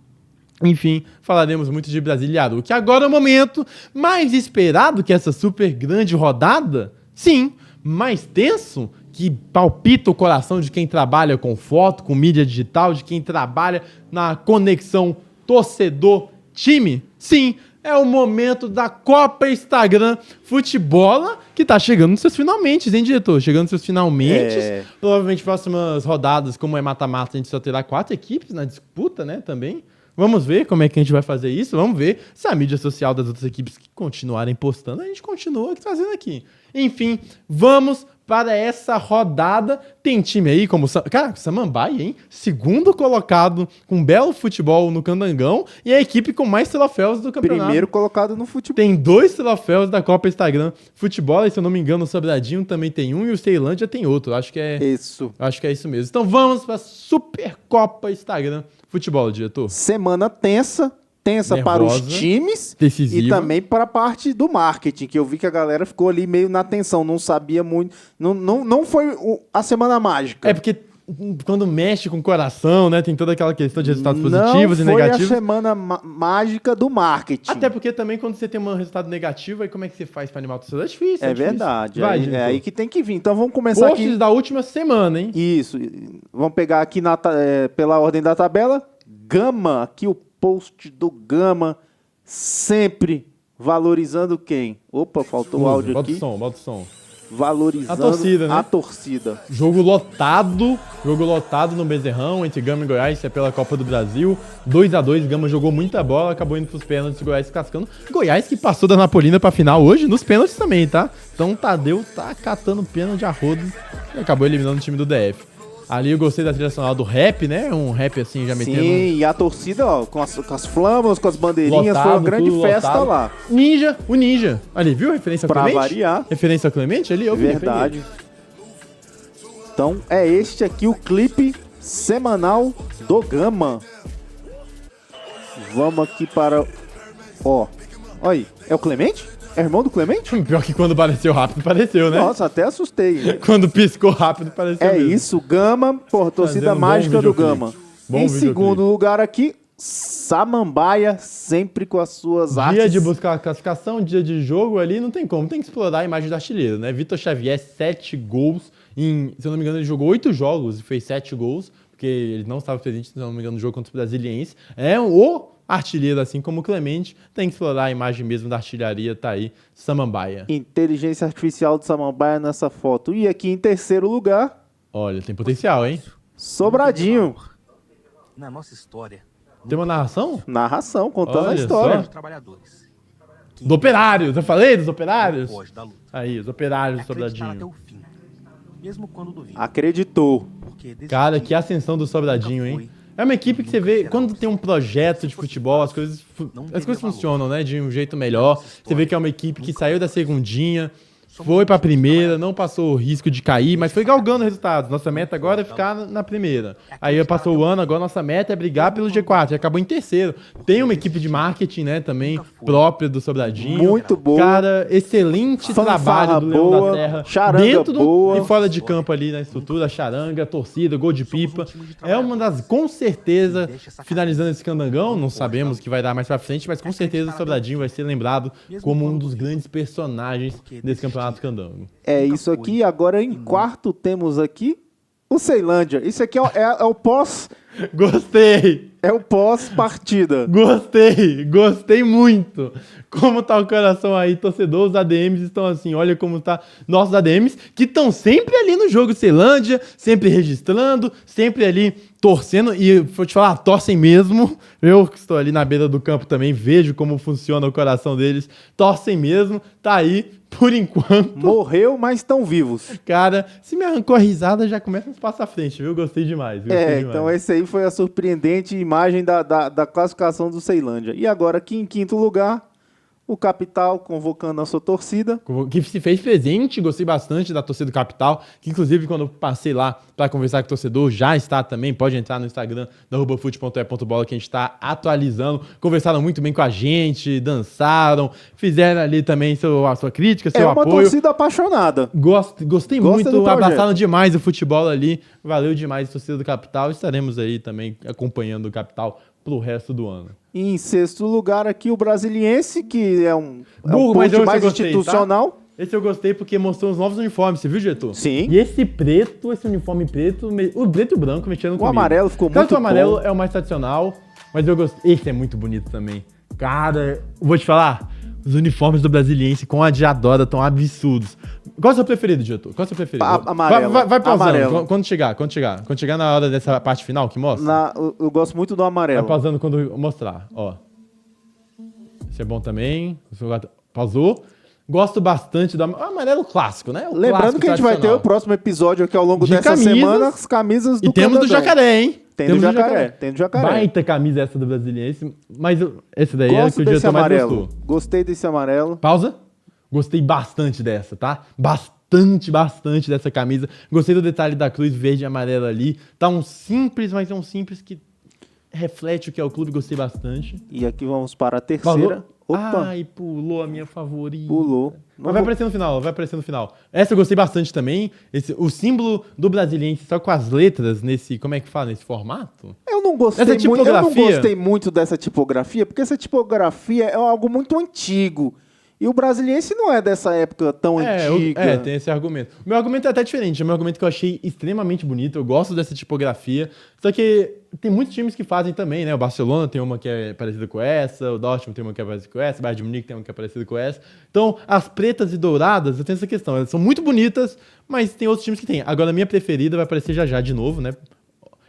Enfim, falaremos muito de Brasiliaru, que agora é o momento mais esperado que essa super grande rodada. Sim, mais tenso, que palpita o coração de quem trabalha com foto, com mídia digital, de quem trabalha na conexão torcedor-time. Sim, é o momento da Copa Instagram Futebola, que tá chegando nos seus finalmente, hein, diretor? Chegando nos seus finalmente. Provavelmente próximas rodadas, como é mata-mata, a gente só terá 4 equipes na disputa, né, também. Vamos ver como é que a gente vai fazer isso. Vamos ver se a mídia social das outras equipes que continuarem postando, a gente continua fazendo aqui. Enfim, vamos para essa rodada. Tem time aí como... Cara, Samambaia, hein? Segundo colocado, com belo futebol no Candangão e a equipe com mais troféus do campeonato. Primeiro colocado no futebol. Tem 2 troféus da Copa Instagram Futebol, e se eu não me engano, o Sobradinho também tem um e o Ceilândia tem outro. Acho que é isso. Acho que é isso mesmo. Então vamos para a Supercopa Instagram Futebol, diretor. Semana tensa nervosa, para os times, decisiva, e também para a parte do marketing, que eu vi que a galera ficou ali meio na tensão, não sabia muito. Não foi a semana mágica. É porque quando mexe com o coração, né, tem toda aquela questão de resultados positivos e negativos. Não foi a semana mágica do marketing. Até porque também quando você tem um resultado negativo, aí como é que você faz para animar o torcedor? É difícil. É verdade. É aí que tem que vir. Então vamos começar Posts da última semana, hein? Isso. Vamos pegar aqui pela ordem da tabela. Gama, aqui o post do Gama, sempre valorizando quem? Opa, faltou o áudio aqui. Bota o som. Valorizando a torcida. Jogo lotado no Bezerrão, entre Gama e Goiás, isso é pela Copa do Brasil. 2-2, Gama jogou muita bola, acabou indo pros pênaltis, Goiás cascando. Goiás que passou da Napolina pra final hoje, nos pênaltis também, tá? Então Tadeu tá catando pênalti a rodo e acabou eliminando o time do DF. Ali eu gostei da trilha sonora do rap, né? Um rap assim, já metendo... Sim, e a torcida, ó, com as flamas, com as bandeirinhas, lotado, foi uma grande festa lotado. Lá. O Ninja. Ali, viu a referência ao Clemente? Pra variar. Referência ao Clemente ali? Eu vi. Verdade. Então, é este aqui o clipe semanal do Gama. Vamos aqui para... Ó, aí, é o Clemente? É irmão do Clemente? Pior que quando apareceu rápido, pareceu, né? Nossa, até assustei. Quando piscou rápido, pareceu mesmo. Isso, Gama, torcida mágica do Gama. Em segundo lugar aqui, Samambaia, sempre com as suas artes. Dia de buscar a classificação, dia de jogo ali, não tem como. Tem que explorar a imagem do artilheiro, né? Vitor Xavier, 7 gols. Se eu não me engano, ele jogou 8 jogos e fez 7 gols, porque ele não estava presente, se não me engano, no jogo contra o Brasiliense. É o artilheiro, assim como o Clemente, tem que explorar a imagem mesmo da artilharia, tá aí, Samambaia. Inteligência artificial do Samambaia nessa foto. E aqui em terceiro lugar... Olha, tem potencial, hein? Sobradinho. Na nossa história... Tem uma narração? Narração, contando a história. Trabalhadores. Do Operários, eu falei dos Operários? Aí, os Operários do Sobradinho. Sobradinho. Até o fim, mesmo quando duvido. Acreditou. Cara, que ascensão do Sobradinho, hein? É uma equipe que você vê, quando tem um projeto de futebol, as coisas funcionam, né, de um jeito melhor. Você vê que é uma equipe que saiu da segundinha, Foi pra primeira, não passou o risco de cair, mas foi galgando resultados. Nossa meta agora é ficar na primeira. Aí passou o ano, agora nossa meta é brigar pelo G4. E acabou em terceiro. Tem uma equipe de marketing, né, também, própria do Sobradinho. Muito boa. Cara, excelente trabalho do Leão boa, da Terra. charanga Dentro boa. e fora de campo ali na estrutura, charanga, torcida, gol de pipa. É uma das, com certeza, finalizando esse candangão, não sabemos o que vai dar mais pra frente, mas com certeza o Sobradinho vai ser lembrado como um dos grandes personagens desse campeonato candango. É isso aqui. Agora em quarto temos aqui o Ceilândia. Isso aqui é o pós... Gostei! É o pós-partida. Gostei muito. Como tá o coração aí, torcedor, os ADMs estão assim, olha como tá nossos ADMs, que estão sempre ali no jogo Ceilândia, sempre registrando, sempre ali torcendo, e vou te falar, torcem mesmo. Eu que estou ali na beira do campo também, vejo como funciona o coração deles, torcem mesmo, tá aí, por enquanto. Morreu, mas estão vivos. Cara, se me arrancou a risada, já começa uns passos à frente, viu? Gostei demais. Então esse aí foi a surpreendente imagem da classificação do Ceilândia. E agora aqui em quinto lugar, o Capital convocando a sua torcida. Que se fez presente, gostei bastante da torcida do Capital, que inclusive quando eu passei lá para conversar com o torcedor, já está também, pode entrar no Instagram da @fute.e.bola que a gente está atualizando, conversaram muito bem com a gente, dançaram, fizeram ali também a sua crítica, seu apoio. É uma torcida apaixonada. Gostei Gosta muito, do abraçaram demais o futebol ali, valeu demais a torcida do Capital, estaremos aí também acompanhando o Capital pro resto do ano. E em sexto lugar aqui o Brasiliense, que é um mas ponto mais gostei, institucional. Tá? Esse eu gostei porque mostrou os novos uniformes, você viu, diretor? Sim. E esse uniforme preto, o preto e o branco mexendo comigo. O amarelo ficou Claro muito que o amarelo bom. é o mais tradicional, mas eu gostei. Esse é muito bonito também. Cara, vou te falar, os uniformes do Brasiliense com a de Adora estão absurdos. Qual é o seu preferido, diretor? Qual é o seu preferido? Amarelo. Vai pausando. Amarelo. Quando chegar na hora dessa parte final que mostra. Eu gosto muito do amarelo. Vai pausando quando mostrar, ó. Esse é bom também. Pausou. Gosto bastante do amarelo clássico, né? Lembrando que a gente vai ter o próximo episódio aqui ao longo de dessa camisas, semana, as camisas do E temos do Candangão. Jacaré, hein? Tem do Jacaré. Baita camisa essa do Brasiliense. Mas esse daí Gosto é que o diretor mais amarelo. gostou. Gostei desse amarelo. Pausa. Gostei bastante dessa, tá? Bastante dessa camisa. Gostei do detalhe da cruz verde e amarela ali. Tá um simples, mas é um simples que reflete o que é o clube. Gostei bastante. E aqui vamos para a terceira. Opa, Ai, pulou a minha favorita. pulou. Mas vai aparecer no final, Essa eu gostei bastante também. O símbolo do Brasiliense, só com as letras nesse, como é que fala, nesse formato? Eu não gostei muito dessa tipografia, porque essa tipografia é algo muito antigo. E o Brasiliense não é dessa época tão antiga. Tem esse argumento. O meu argumento é até diferente. É um argumento que eu achei extremamente bonito. Eu gosto dessa tipografia. Só que tem muitos times que fazem também, né? O Barcelona tem uma que é parecida com essa, o Dortmund tem uma que é parecida com essa, o Bayern de Munique tem uma que é parecida com essa. Então, as pretas e douradas, eu tenho essa questão. Elas são muito bonitas, mas tem outros times que tem. Agora, a minha preferida vai aparecer já de novo, né?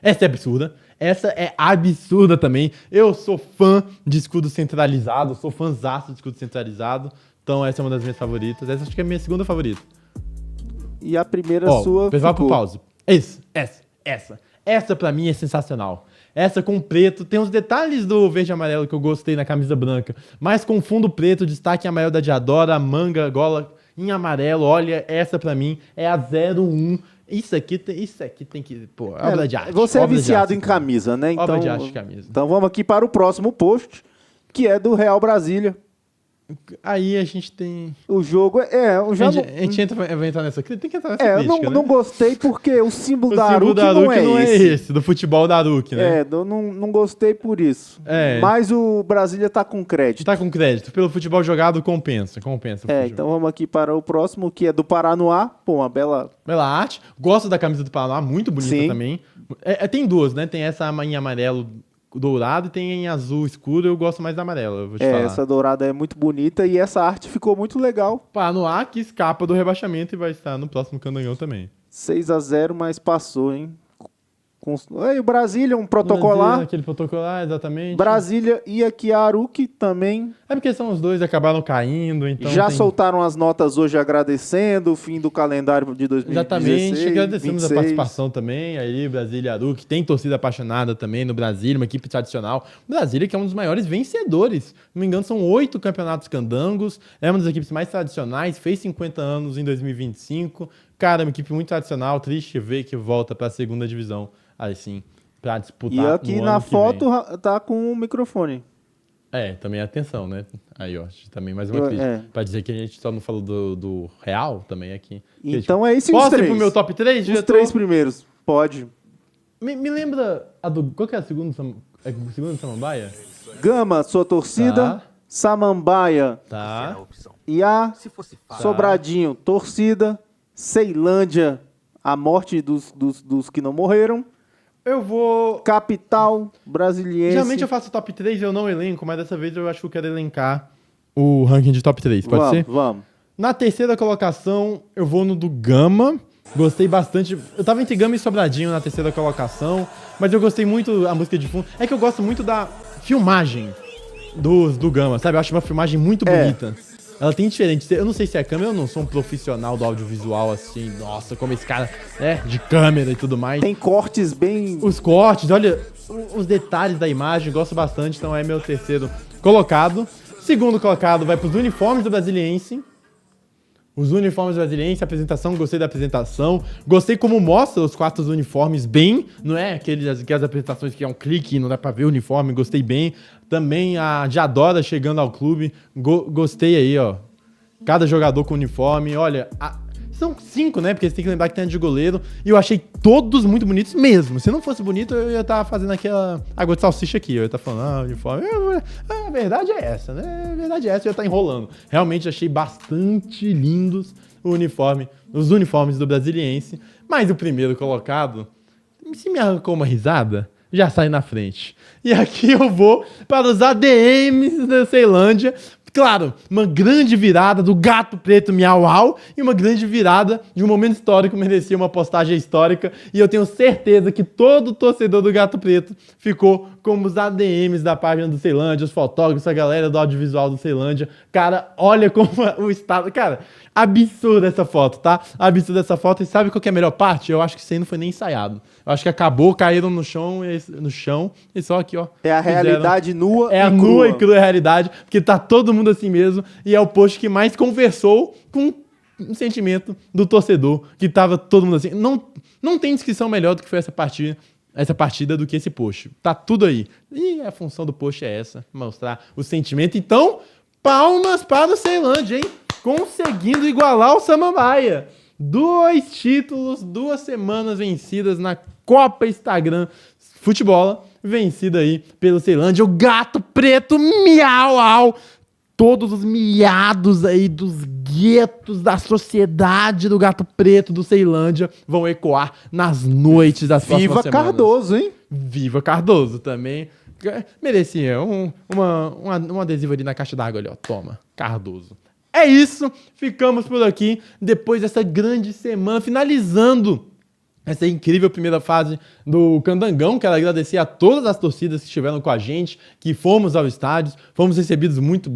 Essa é absurda. Essa é absurda também. Eu sou fã de escudo centralizado, sou fãzaço de escudo centralizado. Então essa é uma das minhas favoritas. Essa acho que é a minha segunda favorita. E a primeira sua pessoal pro pause. Essa pra mim é sensacional. Essa com preto, tem uns detalhes do verde e amarelo que eu gostei na camisa branca, mas com fundo preto, destaque amarelo da Diadora, manga, gola em amarelo. Olha, essa pra mim é a 01. Isso aqui tem que... Pô, obra de arte. Você é viciado em camisa, né? Então, obra de arte de camisa. Então vamos aqui para o próximo post, que é do Real Brasília. Aí a gente tem... O jogo a gente vai entrar nessa crítica? Tem que entrar nessa crítica, eu não gostei porque o símbolo da Aruc não é esse. Do futebol da Aruc, né? Eu não gostei por isso. Mas o Brasília tá com crédito. Tá com crédito. Pelo futebol jogado, compensa. Então vamos aqui para o próximo, que é do Paranoá. Pô, uma bela arte. Gosto da camisa do Paranoá, muito bonita. Sim. Também. Tem duas, né? Tem essa em amarelo dourado e tem em azul escuro. Eu gosto mais da amarela, vou te falar. Essa dourada é muito bonita e essa arte ficou muito legal. Paranoá que escapa do rebaixamento e vai estar no próximo Candangão também. 6-0, mas passou, hein? O Brasília, um protocolar. Aquele protocolar, exatamente. Brasília e aqui a Aruc também. É porque são os dois acabaram caindo, então... Já soltaram as notas hoje agradecendo o fim do calendário de 2016. Exatamente, agradecemos 26. a participação também, aí Brasília e Aruc, tem torcida apaixonada também no Brasília, uma equipe tradicional. Brasília que é um dos maiores vencedores, se não me engano são 8 campeonatos candangos, é uma das equipes mais tradicionais, fez 50 anos em 2025, cara, uma equipe muito tradicional, triste ver que volta para a segunda divisão, assim, para disputar E aqui no na ano que foto vem. tá com o microfone. É, também atenção, né? Aí, ó, também mais uma crítica. Pra dizer que a gente só não falou do Real também aqui. Então é esse os Posso ir três. pro meu top 3, Os diretor? 3 primeiros, pode. Me lembra qual que é a segunda? Segunda Samambaia? Gama, sua torcida. Tá. Samambaia Será Tá. a opção. e a Se fosse fácil, Sobradinho, torcida. Ceilândia, a morte dos que não morreram. Eu vou... Capital brasiliense. Geralmente eu faço top 3 e eu não elenco, mas dessa vez eu acho que eu quero elencar o ranking de top 3, pode ser? Vamos. Na terceira colocação, eu vou no do Gama. Gostei bastante. Eu tava entre Gama e Sobradinho na terceira colocação, mas eu gostei muito da música de fundo. É que eu gosto muito da filmagem do Gama, sabe? Eu acho uma filmagem muito bonita. Ela tem diferente. Eu não sei se é câmera, eu não sou um profissional do audiovisual assim. Nossa, como esse cara é de câmera e tudo mais. Tem cortes bem... Os cortes, olha, os detalhes da imagem, gosto bastante, então é meu terceiro colocado. Segundo colocado vai pros uniformes do Brasiliense. Os uniformes brasilienses, a apresentação, gostei da apresentação. Gostei como mostra os 4 uniformes bem. Não é aquelas apresentações que é um clique e não dá pra ver o uniforme. Gostei bem. Também a Jadora chegando ao clube. Gostei aí, ó. Cada jogador com uniforme. Olha, são 5, né? Porque você tem que lembrar que tem a de goleiro. E eu achei todos muito bonitos mesmo. Se não fosse bonito, eu ia estar fazendo aquela água de salsicha aqui. Eu ia estar falando, uniforme. A verdade é essa, né? A verdade é essa, eu ia estar enrolando. Realmente achei bastante lindos os uniformes do Brasiliense. Mas o primeiro colocado, se me arrancou uma risada, já sai na frente. E aqui eu vou para os ADMs da Ceilândia. Claro, uma grande virada do Gato Preto Miau Au e uma grande virada de um momento histórico, merecia uma postagem histórica, e eu tenho certeza que todo torcedor do Gato Preto ficou como os ADMs da página do Ceilândia, os fotógrafos, a galera do audiovisual do Ceilândia. Cara, olha como o estado... Cara, absurda essa foto, tá? Absurda essa foto. E sabe qual que é a melhor parte? Eu acho que isso aí não foi nem ensaiado. Eu acho que acabou, caíram no chão e só aqui, ó. É a realidade nua é a crua. nua e crua realidade, porque tá todo mundo assim mesmo, e é o post que mais conversou com o sentimento do torcedor, que tava todo mundo assim. Não tem descrição melhor do que foi essa partida do que esse post. Tá tudo aí. E a função do post é essa, mostrar o sentimento. Então, palmas para o Ceilândia, hein? Conseguindo igualar o Samambaia. 2 títulos, 2 semanas vencidas na Copa Instagram Futebol, vencida aí pelo Ceilândia. O Gato Preto Miau Au. Todos os miados aí dos guetos da sociedade do Gato Preto do Ceilândia vão ecoar nas noites das próximas Viva semanas. Cardoso, hein? Viva Cardoso também. Merecia um adesivo ali na caixa d'água ali, ó. Toma, Cardoso. É isso, ficamos por aqui depois dessa grande semana, finalizando essa incrível primeira fase do Candangão. Quero agradecer a todas as torcidas que estiveram com a gente, que fomos ao estádio, fomos recebidos muito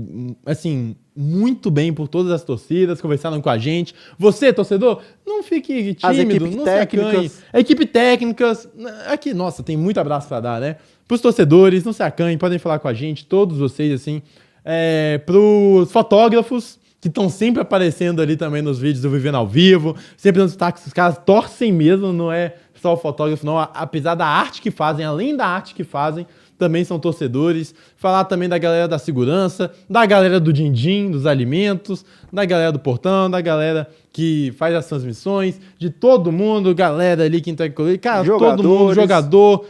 bem por todas as torcidas, conversaram com a gente. Você, torcedor, não fique tímido, não se acanhe. A equipe técnica, aqui, nossa, tem muito abraço para dar, né? Pros torcedores, não se acanhem, podem falar com a gente, todos vocês, assim. Pros fotógrafos, que estão sempre aparecendo ali também nos vídeos do Vivendo ao Vivo, sempre dando destaque, os caras torcem mesmo, não é só o fotógrafo, não, apesar da arte que fazem, além da arte que fazem, também são torcedores. Falar também da galera da segurança, da galera do Dindim, dos alimentos, da galera do portão, da galera que faz as transmissões, de todo mundo, galera ali que entrega, cara, todo mundo, jogador,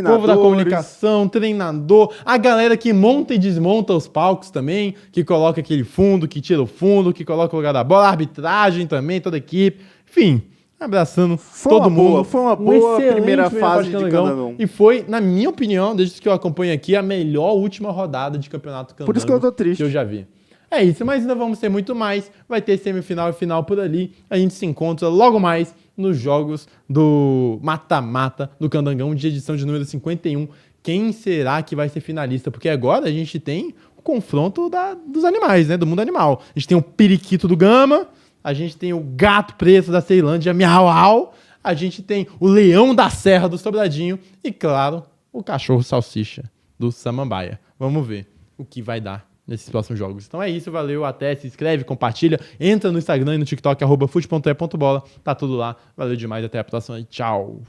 povo da comunicação, treinador, a galera que monta e desmonta os palcos também, que coloca aquele fundo, que tira o fundo, que coloca o lugar da bola, a arbitragem também, toda a equipe, enfim, abraçando todo mundo. Foi uma boa primeira fase de Candangão. E foi, na minha opinião, desde que eu acompanho aqui, a melhor última rodada de campeonato Candango. Por isso que eu tô triste. Que eu já vi. É isso, mas ainda vamos ter muito mais. Vai ter semifinal e final por ali. A gente se encontra logo mais nos jogos do mata-mata do Candangão de edição de número 51. Quem será que vai ser finalista? Porque agora a gente tem o confronto dos animais, né? Do mundo animal. A gente tem o periquito do Gama, a gente tem o gato preto da Ceilândia, miau-au, a gente tem o leão da Serra do Sobradinho e, claro, o cachorro salsicha do Samambaia. Vamos ver o que vai dar nesses próximos jogos. Então é isso, valeu, até, se inscreve, compartilha, entra no Instagram e no TikTok, @fute.e.bola, tá tudo lá, valeu demais, até a próxima e tchau.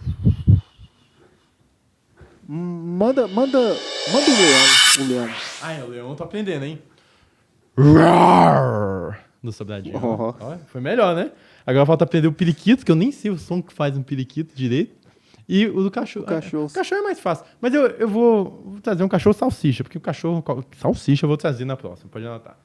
Manda o leão. Ai, o leão tá aprendendo, hein? Roar! Do Sobradinho. Oh. Ó, foi melhor, né? Agora falta aprender o periquito, que eu nem sei o som que faz um periquito direito. E o do cachorro. cachorro. O cachorro é mais fácil. Mas eu vou trazer um cachorro salsicha, porque o cachorro salsicha eu vou trazer na próxima. Pode anotar.